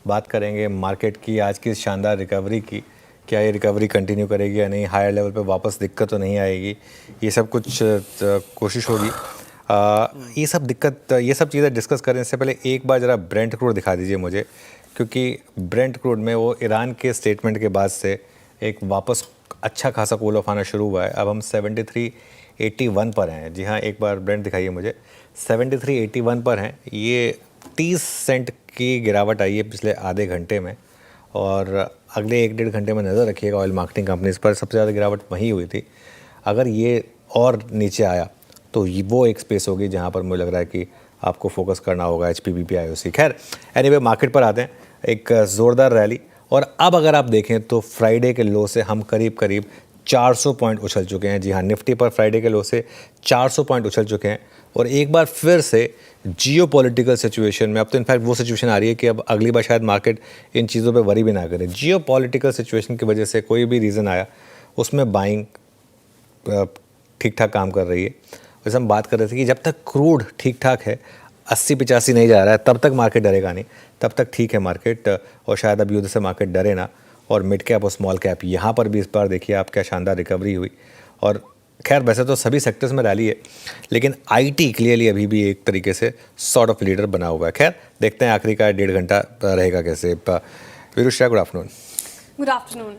बात करेंगे मार्केट की आज की शानदार रिकवरी की। क्या ये रिकवरी कंटिन्यू करेगी या नहीं, हायर लेवल पे वापस दिक्कत तो नहीं आएगी, ये सब कुछ कोशिश होगी। ये सब चीज़ें डिस्कस करने से पहले एक बार ज़रा ब्रेंट क्रूड दिखा दीजिए मुझे, क्योंकि ब्रेंट क्रूड में वो ईरान के स्टेटमेंट के बाद से एक वापस अच्छा खासा कूल ऑफ आना शुरू हुआ है। अब हम 73.81 पर हैं। जी हाँ, एक बार ब्रेंट दिखाइए मुझे। 73.81 पर हैं। ये 30 सेंट की गिरावट आई है पिछले आधे घंटे में, और अगले 1-1.5 घंटे में नज़र रखिएगा ऑयल मार्केटिंग कंपनीज़ पर। सबसे ज़्यादा गिरावट वहीं हुई थी। अगर ये और नीचे आया तो वो एक स्पेस होगी जहाँ पर मुझे लग रहा है कि आपको फोकस करना होगा HPBP IOC। खैर, एनीवे मार्केट पर आते हैं। एक ज़ोरदार रैली, और अब अगर आप देखें तो फ्राइडे के लो से हम करीब करीब 400 पॉइंट उछल चुके हैं। जी हाँ, निफ्टी पर फ्राइडे के लो से 400 पॉइंट उछल चुके हैं। और एक बार फिर से जियोपॉलिटिकल सिचुएशन में, अब तो इनफैक्ट वो सिचुएशन आ रही है कि अब अगली बार शायद मार्केट इन चीज़ों पे वरी भी ना करे। जियोपॉलिटिकल सिचुएशन की वजह से कोई भी रीज़न आया, उसमें बाइंग ठीक ठाक काम कर रही है। वैसे हम बात कर रहे थे कि जब तक क्रूड ठीक ठाक है, 80-85 नहीं जा रहा है, तब तक मार्केट डरेगा नहीं, तब तक ठीक है मार्केट। और शायद अब युद्ध से मार्केट डरे ना। और मिड कैप और स्मॉल कैप यहाँ पर भी इस बार देखिए आप क्या शानदार रिकवरी हुई। और खैर, वैसे तो सभी सेक्टर्स में रैली है, लेकिन IT क्लियरली अभी भी एक तरीके से सॉर्ट ऑफ लीडर बना हुआ है। खैर, देखते हैं आखिरी का 1.5 घंटा रहेगा कैसे। Virusha, good afternoon. Good afternoon.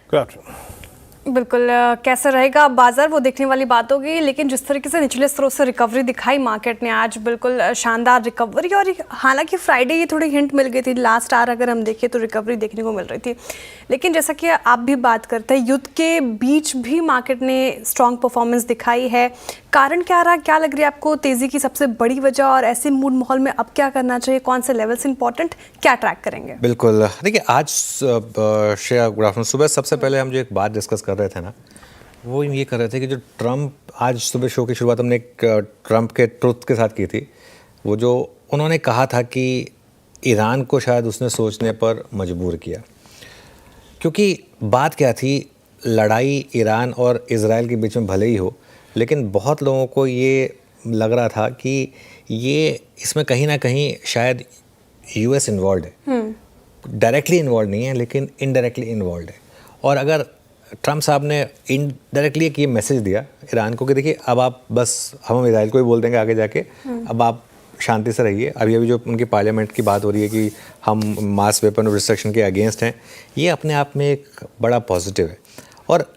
Good afternoon. बिल्कुल, कैसा रहेगा बाजार वो देखने वाली बात होगी, लेकिन जिस तरीके से निचले स्रोत से रिकवरी दिखाई मार्केट ने आज, बिल्कुल शानदार रिकवरी। और हालांकि फ्राइडे ये थोड़ी हिंट मिल गई थी, लास्ट आवर अगर हम देखें तो रिकवरी देखने को मिल रही थी, लेकिन जैसा कि आप भी बात करते हैं, युद्ध के बीच भी मार्केट ने स्ट्रॉन्ग परफॉर्मेंस दिखाई है। कारण क्या रहा, क्या लग रही है आपको तेजी की सबसे बड़ी वजह, और ऐसे मूड माहौल में अब क्या करना चाहिए, कौन से लेवल्स इंपॉर्टेंट, क्या ट्रैक करेंगे? बिल्कुल, देखिए आज श्रेया, गुड आफ्टरनून। सुबह सबसे पहले हम जो एक बात डिस्कस कर रहे थे ना, वो ये कर रहे थे कि जो ट्रम्प, आज सुबह शो की शुरुआत हमने एक ट्रम्प के ट्रुथ के साथ की थी। वो जो उन्होंने कहा था कि ईरान को शायद उसने सोचने पर मजबूर किया, क्योंकि बात क्या थी, लड़ाई ईरान और इज़राइल के बीच में भले ही हो, लेकिन बहुत लोगों को ये लग रहा था कि ये इसमें कहीं ना कहीं शायद US इन्वॉल्व है। डायरेक्टली इन्वॉल्व नहीं है, लेकिन इनडायरेक्टली इन्वॉल्व है। और अगर ट्रम्प साहब ने इनडायरेक्टली एक ये मैसेज दिया ईरान को कि देखिए, अब आप बस, हम इजराइल को ही बोल देंगे आगे जाके, अब आप शांति से रहिए। अभी अभी जो उनकी पार्लियामेंट की बात हो रही है कि हम मास वेपन रिस्ट्रिक्शन के अगेंस्ट हैं, ये अपने आप में एक बड़ा पॉजिटिव है। और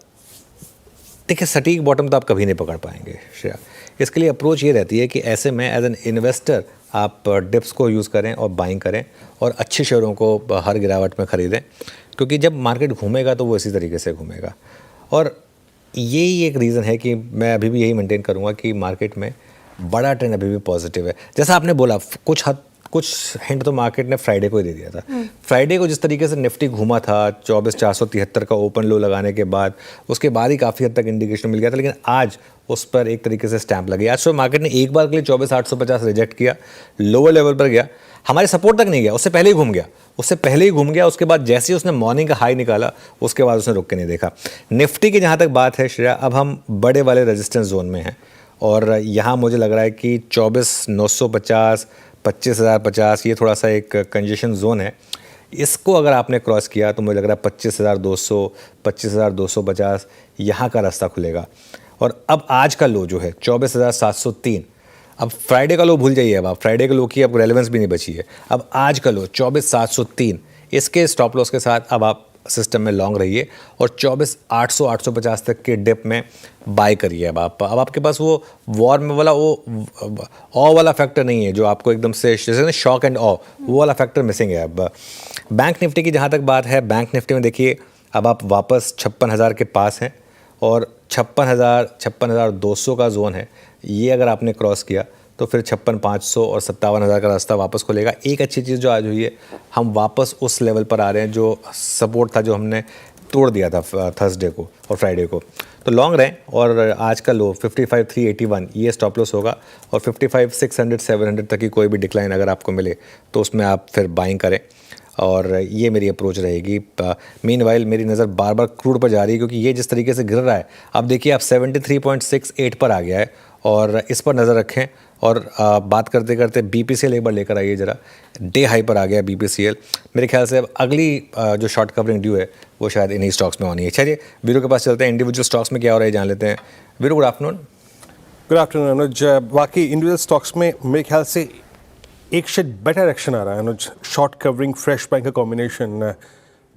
देखिए, सटीक बॉटम तो आप कभी नहीं पकड़ पाएंगे श्रेया। इसके लिए अप्रोच ये रहती है कि ऐसे में एज एन इन्वेस्टर आप डिप्स को यूज़ करें और बाइंग करें, और अच्छे शेयरों को हर गिरावट में ख़रीदें, क्योंकि जब मार्केट घूमेगा तो वो इसी तरीके से घूमेगा। और यही एक रीज़न है कि मैं अभी भी यही मेंटेन करूँगा कि मार्केट में बड़ा ट्रेंड अभी भी पॉजिटिव है। जैसा आपने बोला, कुछ हिंट तो मार्केट ने फ्राइडे को ही दे दिया था। फ्राइडे को जिस तरीके से निफ्टी घूमा था 24,473 का ओपन लो लगाने के बाद, उसके बाद ही काफ़ी हद तक इंडिकेशन मिल गया था, लेकिन आज उस पर एक तरीके से स्टैंप लगी। आज सुबह मार्केट ने एक बार के लिए 24,850 रिजेक्ट किया, लोअर लेवल पर गया, हमारे सपोर्ट तक नहीं गया, उससे पहले ही घूम गया। उसके बाद जैसे ही उसने मॉर्निंग का हाई निकाला, उसके बाद उसने रुक के नहीं देखा। निफ्टी की जहाँ तक बात है श्रेया, अब हम बड़े वाले रेजिस्टेंस जोन में हैं, और यहाँ मुझे लग रहा है कि 24,950, 25,050, ये थोड़ा सा एक कंजेशन जोन है। इसको अगर आपने क्रॉस किया तो मुझे लग रहा है 25,200, 25,250 यहाँ का रास्ता खुलेगा। और अब आज का लो जो है 24,703, अब फ्राइडे का लो भूल जाइए, अब आप फ्राइडे के लो की अब रेलेवेंस भी नहीं बची है। अब आज का लो 24,703, इसके स्टॉप लॉस के साथ अब आप सिस्टम में लॉन्ग रहिए, और 24,800, 850 तक के डिप में बाय करिए। अब आपके पास वो वॉर में वाला वो ऑ वाला फैक्टर नहीं है जो आपको एकदम से जैसे शॉक एंड ऑ, वो वाला फैक्टर मिसिंग है। अब बैंक निफ्टी की जहाँ तक बात है, बैंक निफ्टी में देखिए अब आप वापस 56,000 के पास हैं, और 56,200 का जोन है। ये अगर आपने क्रॉस किया तो फिर 56,500 और 57,000 का रास्ता वापस खुलेगा। एक अच्छी चीज़ जो आज हुई है, हम वापस उस लेवल पर आ रहे हैं जो सपोर्ट था, जो हमने तोड़ दिया था थर्सडे को और फ्राइडे को। तो लॉन्ग रहें, और आज का लो 55,381 ये स्टॉप लॉस होगा, और 55,600, 700 तक की कोई भी डिक्लाइन अगर आपको मिले तो उसमें आप फिर बाइंग करें, और ये मेरी अप्रोच रहेगी। मीनवाइल मेरी नज़र बार बार क्रूड पर जा रही है, क्योंकि ये जिस तरीके से गिर रहा है, अब देखिए आप 73.68 पर आ गया है, और इस पर नज़र रखें। और बात करते करते BPCL एक बार लेकर आइए जरा, डे हाई पर आ गया BPCL। मेरे ख्याल से अब अगली जो शॉर्ट कवरिंग ड्यू है वो शायद इन्हीं स्टॉक्स में होनी है। चलिए वीरू के पास चलते हैं, इंडिविजुअल स्टॉक्स में क्या हो रहा है जान लेते हैं। Viru, good afternoon. Good afternoon Anuj. बाकी इंडिविजुअल स्टॉक्स में मेरे ख्याल से एक शेड बेटर एक्शन आ रहा है अनुज। शॉर्ट कवरिंग फ्रेश बैंक का कॉम्बिनेशन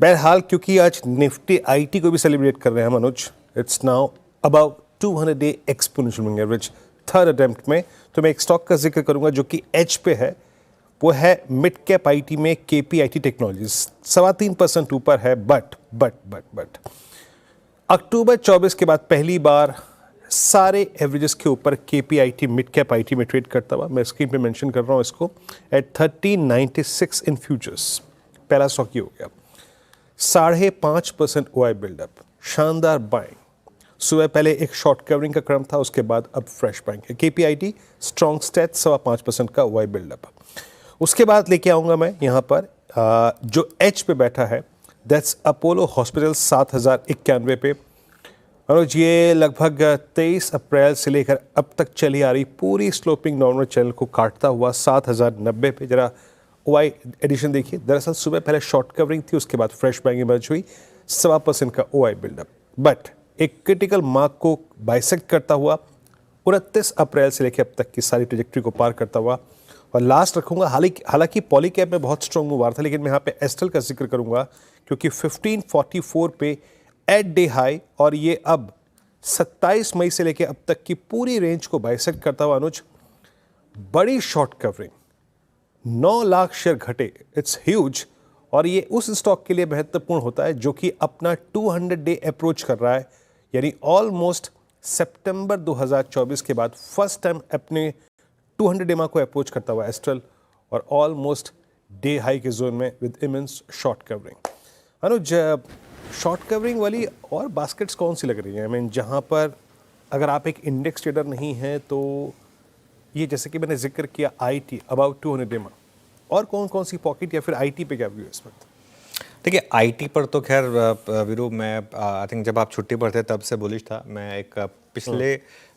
बहरहाल, क्योंकि आज निफ्टी IT को भी सेलिब्रेट कर रहे हैं हम Anuj. It's now about 200 day exponential moving average third attempt में। तो मैं एक स्टॉक का जिक्र करूंगा जो कि एज पे है, वो है मिड कैप IT में KPIT टेक्नोलॉजीज। 3.25% ऊपर है, बट अक्टूबर 24 के बाद पहली बार सारे एवरेजेस के ऊपर KPIT मिड कैप IT में ट्रेड करता हुआ। मैं स्क्रीन पे मेंशन कर रहा हूँ इसको एट 1396 इन फ्यूचर्स। पहला स्टॉक ये हो गया। 5.5% OI बिल्डअप, शानदार बाइंग। सुबह पहले एक शॉर्ट कवरिंग का क्रम था, उसके बाद अब फ्रेश बाइंग है। KPIT स्ट्रॉन्ग स्टैट 5.5% का OI बिल्डअप। उसके बाद लेके आऊँगा मैं यहाँ पर जो एच पे बैठा है, दैट्स अपोलो हॉस्पिटल 7091 पे। और ये लगभग 23 अप्रैल से लेकर अब तक चली आ रही पूरी स्लोपिंग नॉर्मल चैनल को काटता हुआ 7090 पे। जरा OI एडिशन देखिए। दरअसल सुबह पहले शॉर्ट कवरिंग थी, उसके बाद फ्रेश बाइंग इमर्ज हुई, 1.25% का OI बिल्डअप। बट एक क्रिटिकल मार्क को बाइसेक्ट करता हुआ 29 अप्रैल से लेकर अब तक की सारी ट्रेजेक्ट्री को पार करता हुआ। और लास्ट रखूंगा, हालांकि पॉलीकैब में बहुत स्ट्रॉन्ग मूव आ रहा था, लेकिन मैं यहाँ पे एस्ट्रल का जिक्र करूंगा क्योंकि 1544 पे एट डे हाई, और ये अब 27 मई से लेकर अब तक की पूरी रेंज को बाइसेक्ट करता हुआ अनुज। बड़ी शॉर्ट कवरिंग, 9 लाख शेयर घटे, इट्स ह्यूज। और ये उस स्टॉक के लिए महत्वपूर्ण होता है जो कि अपना 200 डे अप्रोच कर रहा है, यानी ऑलमोस्ट सितंबर 2024 के बाद फर्स्ट टाइम अपने 200 डे को अप्रोच करता हुआ एस्ट्रल, और ऑलमोस्ट डे हाई के जोन में with immense short covering. Anuj, short covering वाली और बास्केट्स कौन सी लग रही हैं? आई मीन जहाँ पर अगर आप एक इंडेक्स ट्रेडर नहीं हैं तो ये, जैसे कि मैंने जिक्र किया IT अबाउट 200 डे, और कौन सी पॉकेट या फिर IT पे क्या व्यू है इस वक्त? देखिए, IT पर तो खैर वीरू, मैं आई थिंक जब आप छुट्टी पर थे तब से बुलिश था। मैं एक पिछले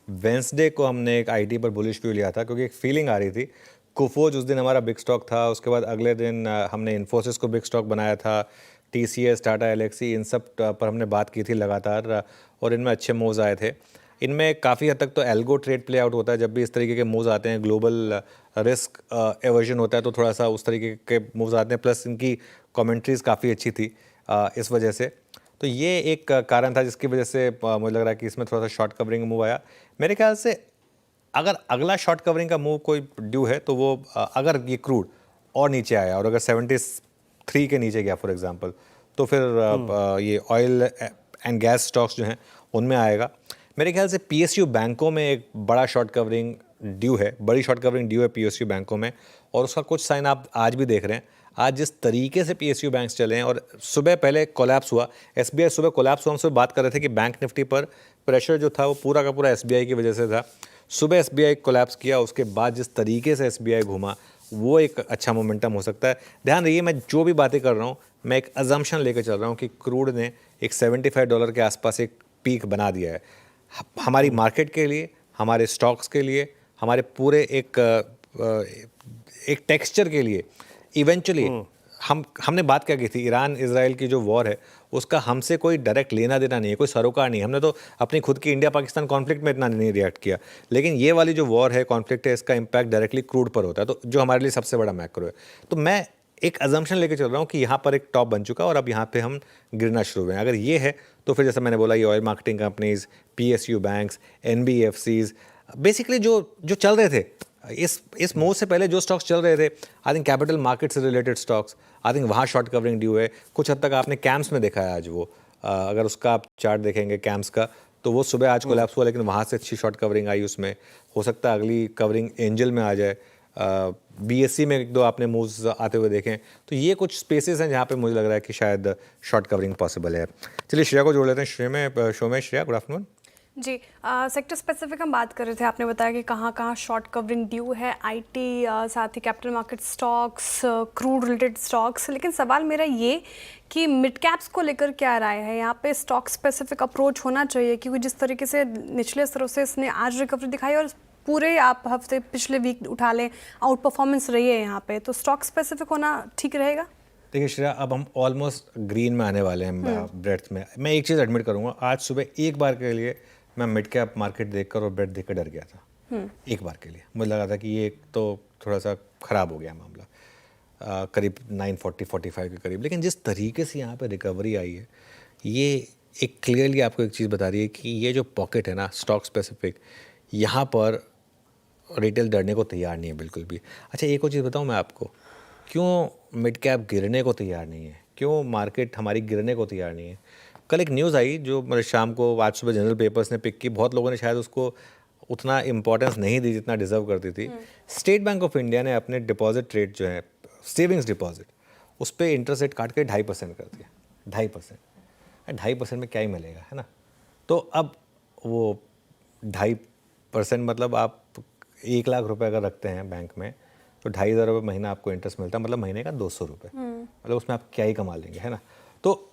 वेंसडे को हमने एक IT पर बुलिश व्यू लिया था, क्योंकि एक फीलिंग आ रही थी। कुफोज उस दिन हमारा बिग स्टॉक था, उसके बाद अगले दिन हमने इन्फोसिस को बिग स्टॉक बनाया था, TCS, टाटा एलेक्सी, इन सब पर हमने बात की थी लगातार, और इनमें अच्छे मूव्स आए थे। इनमें काफ़ी हद तक तो एल्गो ट्रेड प्ले आउट होता है जब भी इस तरीके के मूव्स आते हैं। ग्लोबल रिस्क एवर्जन होता है तो थोड़ा सा उस तरीके के मूव्स आते हैं, प्लस इनकी कमेंट्रीज काफ़ी अच्छी थी इस वजह से। तो ये एक कारण था जिसकी वजह से मुझे लग रहा है कि इसमें थोड़ा सा शॉर्ट कवरिंग मूव आया। मेरे ख्याल से अगर अगला शॉर्ट कवरिंग का मूव कोई ड्यू है तो वो अगर ये क्रूड और नीचे आया और अगर 73 के नीचे गया फॉर एग्जांपल, तो फिर ये ऑयल एंड गैस स्टॉक्स जो हैं उनमें आएगा। मेरे ख्याल से PSU बैंकों में एक बड़ा शॉर्ट कवरिंग ड्यू है, बड़ी शॉर्ट कवरिंग ड्यू है PSU बैंकों में, और उसका कुछ साइन आप आज भी देख रहे हैं। आज जिस तरीके से PSU बैंक्स चले हैं, और सुबह पहले कोलैप्स हुआ, SBI सुबह कोलैप्स हुआ, हम सुबह बात कर रहे थे कि बैंक निफ्टी पर प्रेशर जो था वो पूरा का पूरा SBI की वजह से था। सुबह SBI कोलैप्स किया, उसके बाद जिस तरीके से SBI घूमा, वो एक अच्छा मोमेंटम हो सकता है। ध्यान रखिए, मैं जो भी बातें कर रहा हूँ मैं एक अजम्पशन लेकर चल रहा हूँ कि क्रूड ने एक $75 के आसपास एक पीक बना दिया है। हमारी मार्केट के लिए, हमारे स्टॉक्स के लिए, हमारे पूरे एक टेक्सचर के लिए इवेंचुअली हमने बात क्या की थी, ईरान इजराइल की जो वॉर है उसका हमसे कोई डायरेक्ट लेना देना नहीं है, कोई सरोकार नहीं है। हमने तो अपनी खुद की इंडिया पाकिस्तान कॉन्फ्लिक्ट में इतना नहीं रिएक्ट किया, लेकिन ये वाली जो वॉर है, कॉन्फ्लिक्ट है, इसका इम्पैक्ट डायरेक्टली क्रूड पर होता है, तो जो हमारे लिए सबसे बड़ा मैक्रो है। तो मैं एक अजम्पशन लेके चल रहा हूँ कि यहाँ पर एक टॉप बन चुका और अब यहाँ पे हम गिरना शुरू हुए हैं। अगर ये है तो फिर जैसा मैंने बोला, ये oil marketing companies, PSU banks, NBFCs, basically जो चल रहे थे इस मूव से पहले, जो स्टॉक्स चल रहे थे, आई थिंक कैपिटल मार्केट से रिलेटेड स्टॉक्स, आई थिंक वहाँ शॉर्ट कवरिंग ड्यू है। कुछ हद तक आपने कैम्स में देखा है आज वो, अगर उसका आप चार्ट देखेंगे कैम्स का, तो वो सुबह आज कोलैप्स हुआ, लेकिन वहाँ से अच्छी शॉर्ट कवरिंग आई। उसमें हो सकता है अगली कवरिंग एंजल में आ जाए। BSE में एक दो आपने मूव्स आते हुए देखें, तो ये कुछ स्पेसेस हैं जहाँ पे मुझे लग रहा है कि शायद शॉर्ट कवरिंग पॉसिबल है। चलिए श्रेया को जोड़ लेते हैं शो में। Shreya, good afternoon. जी, सेक्टर स्पेसिफिक हम बात कर रहे थे, आपने बताया कि कहाँ कहाँ शॉर्ट कवरिंग ड्यू है, IT, साथ ही capital market stocks, crude related stocks. लेकिन सवाल मेरा ये कि मिड कैप्स को लेकर क्या राय है? यहाँ पे स्टॉक स्पेसिफिक अप्रोच होना चाहिए, क्योंकि जिस तरीके से निचले स्तरों से इसने आज रिकवरी दिखाई और पूरे आप हफ्ते पिछले वीक उठा लें, आउट परफॉर्मेंस रही है यहाँ पे, तो स्टॉक स्पेसिफिक होना ठीक रहेगा? देखिए श्रेया, अब हम ऑलमोस्ट ग्रीन में आने वाले हैं ब्रेड्थ में। मैं एक चीज़ एडमिट करूंगा, आज सुबह एक बार के लिए मैं मिड कैप मार्केट देखकर और ब्रेड देखकर डर गया था। एक बार के लिए मुझे लगा था कि ये तो थोड़ा सा ख़राब हो गया मामला, करीब 940-45 के करीब। लेकिन जिस तरीके से यहाँ पे रिकवरी आई है, ये एक क्लियरली आपको एक चीज़ बता रही है कि ये जो पॉकेट है ना स्टॉक स्पेसिफिक, यहाँ पर रिटेल डरने को तैयार नहीं है बिल्कुल भी। अच्छा, एक और चीज़ बताऊँ मैं आपको, क्यों मिड कैप गिरने को तैयार नहीं है, क्यों मार्केट हमारी गिरने को तैयार नहीं है। कल एक न्यूज़ आई जो मतलब शाम को आज सुबह जनरल पेपर्स ने पिक की, बहुत लोगों ने शायद उसको उतना इम्पोर्टेंस नहीं दी जितना डिजर्व करती थी। स्टेट बैंक ऑफ इंडिया ने अपने डिपॉजिट रेट जो है, सेविंग्स डिपॉजिट, उस पर इंटरेस्ट रेट काट के 2.5% कर दिया। 2.5%, 2.5% में क्या ही मिलेगा, है ना। तो अब वो 2.5% मतलब आप 1 लाख रुपए अगर रखते हैं बैंक में तो 2,500 रुपये महीना आपको इंटरेस्ट मिलता है, मतलब महीने का 200 रुपये, मतलब उसमें आप क्या ही कमा लेंगे, है ना। तो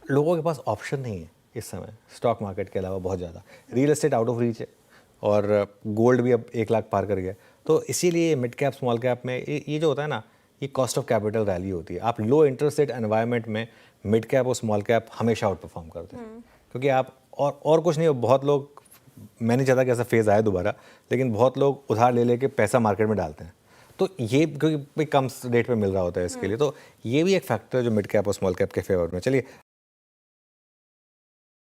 लोगों के पास ऑप्शन नहीं है इस समय स्टॉक मार्केट के अलावा बहुत ज़्यादा। Real estate out of reach है और गोल्ड भी अब 1 लाख पार कर गया। तो इसीलिए मिड कैप स्मॉल कैप में ये जो होता है ना, ये कॉस्ट ऑफ कैपिटल रैली होती है। आप लो इंटरेस्ट रेट एनवायरनमेंट में मिड कैप और स्मॉल कैप हमेशा आउट परफॉर्म करते हैं, क्योंकि आप और कुछ नहीं। बहुत लोग, मैं नहीं चाहता कि ऐसा फेज़ आए दोबारा, लेकिन बहुत लोग उधार ले लेके पैसा मार्केट में डालते हैं, तो ये क्योंकि कम रेट पे मिल रहा होता है इसके लिए, तो ये भी एक फैक्टर है जो मिड कैप और स्मॉल कैप के फेवर में। चलिए